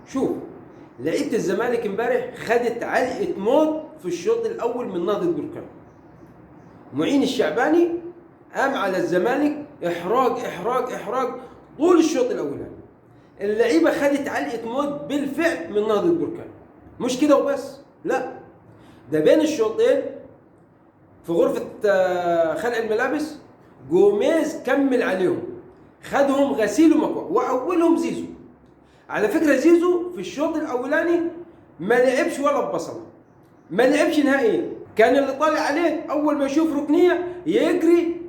شوف، لعيبه الزمالك امبارح خدت علقه موت في الشوط الاول من نهضه بركان. معين الشعباني قام على الزمالك احراج احراج احراج طول الشوط الاولاني. اللعيبه خدت علقه موت بالفعل من نهضه بركان. مش كده وبس، لا، ده بين الشوطين في غرفه خلع الملابس جوميز كمل عليهم، خدهم غسيل ومكوى، واولهم زيزو. على فكره زيزو في الشوط الاولاني ما لعبش ولا ببصله، ما لعبش نهائيا. كان اللي طالع عليه اول ما يشوف ركنيه يجري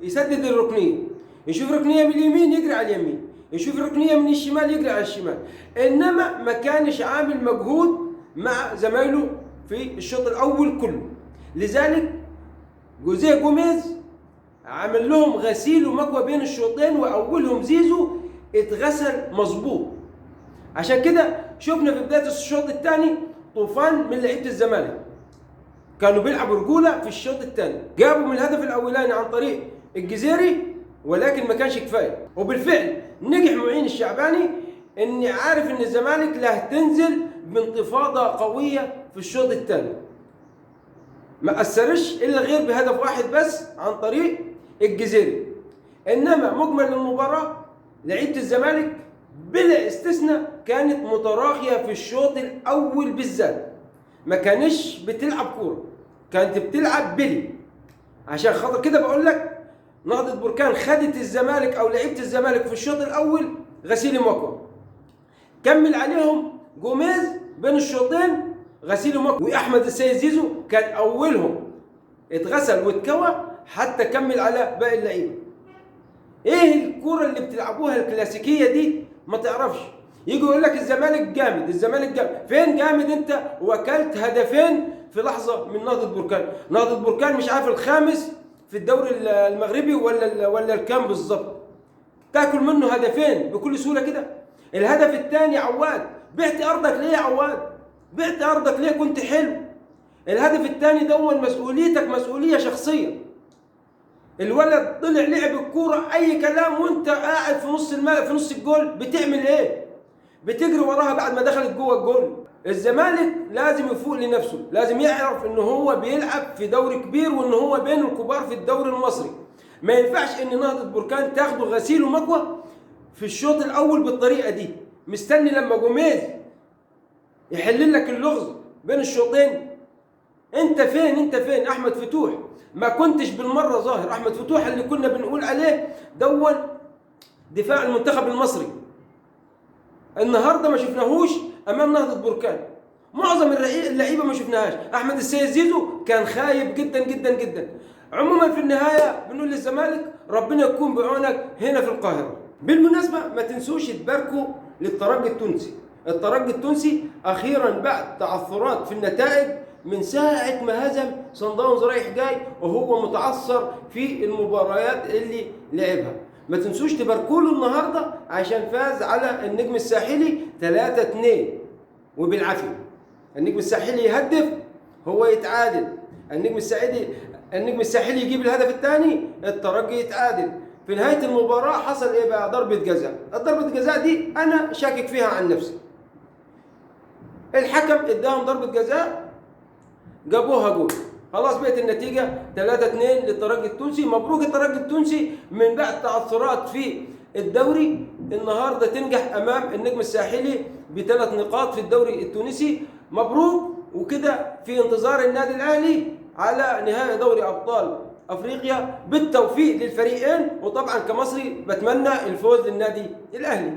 يسدد الركنيه، يشوف ركنيه من اليمين يجري على اليمين، يشوف ركنيه من الشمال يجري على الشمال. انما ما كانش عامل مجهود مع زمايله في الشوط الاول كله. لذلك جوزيه جوميز عمل لهم غسيل ومكوى بين الشوطين، واولهم زيزو اتغسل مظبوط. عشان كده شفنا في بدايه الشوط الثاني طوفان من لعيبه الزمالك، كانوا بيلعبوا رجوله في الشوط الثاني، جابوا من الهدف الاولاني عن طريق الجزيري ولكن ما كانش كفايه. وبالفعل نجح معين الشعباني اني عارف ان الزمالك له تنزل بانتفاضه قويه في الشوط الثاني، ما اثرش الا غير بهدف واحد بس عن طريق الجزيري. انما مجمل المباراه لعيبه الزمالك بلا استثناء كانت متراخيه في الشوط الاول بالذات، ما كانش بتلعب كوره، كانت بتلعب بلي. عشان خاطر كده بقول لك نهضه بركان خدت الزمالك او لعيبه الزمالك في الشوط الاول غسيل مكوى، كمل عليهم جوميز بين الشوطين غسيل مكوى، واحمد السيد زيزو كان اولهم اتغسل واتكوى حتى كمل على باقي اللعيبه. ايه الكوره اللي بتلعبوها الكلاسيكيه دي؟ ما تعرفش. يجي يقول لك الزمالك جامد، الزمالك جامد. فين جامد انت واكلت هدفين في لحظه من نهضه بركان؟ نهضه بركان مش عارف الخامس في الدوري المغربي ولا الكام بالظبط، تاكل منه هدفين بكل سهوله كده. الهدف الثاني عواد، بعت ارضك ليه يا عواد؟ بعت ارضك ليه؟ كنت حلو. الهدف الثاني دون مسؤوليتك، مسؤوليه شخصيه. الولد طلع لعب الكوره اي كلام، وانت قاعد في نص الملعب في نص الجول بتعمل ايه؟ بتجري وراها بعد ما دخلت جوه الجول. الزمالك لازم يفوق لنفسه، لازم يعرف ان هو بيلعب في دوري كبير وان هو بين الكبار في الدوري المصري. ما ينفعش ان نهضه بركان تاخده غسيل ومكوى في الشوط الاول بالطريقه دي، مستني لما جوميز يحل لك اللغز بين الشوطين. انت فين؟ انت فين؟ احمد فتوح ما كنتش بالمره ظاهر. احمد فتوح اللي كنا بنقول عليه دون دفاع المنتخب المصري، النهارده ما شفناهوش امام نهضه بركان. معظم اللعيبه ما شفناهاش. احمد السيد زيزو كان خايب جدا جدا جدا. عموما في النهايه بنقول للزمالك ربنا يكون بعونك هنا في القاهره. بالمناسبه ما تنسوش تباركوا للترجي التونسي. الترجي التونسي اخيرا بعد تعثرات في النتائج من ساعه ما هزم صن داونز رايح جاي وهو متعثر في المباريات اللي لعبها. ما تنسوش تباركوا له النهارده عشان فاز على النجم الساحلي 3-2 وبالعافيه. النجم الساحلي يهدف هو يتعادل، النجم الساحلي يجيب الهدف الثاني، الترجي يتعادل. في نهايه المباراه حصل ايه بقى؟ ضربه جزاء. الضربه الجزاء دي انا شاكك فيها عن نفسي. الحكم اداهم ضربه جزاء جابوها جول، خلاص بقت النتيجة 3-2 للترجي التونسي. مبروك الترجي التونسي من بعد تعثرات في الدوري النهارده تنجح امام النجم الساحلي ب3 نقاط في الدوري التونسي. مبروك. وكده في انتظار النادي الاهلي على نهائي دوري ابطال افريقيا. بالتوفيق للفريقين، وطبعا كمصري بتمنى الفوز للنادي الاهلي.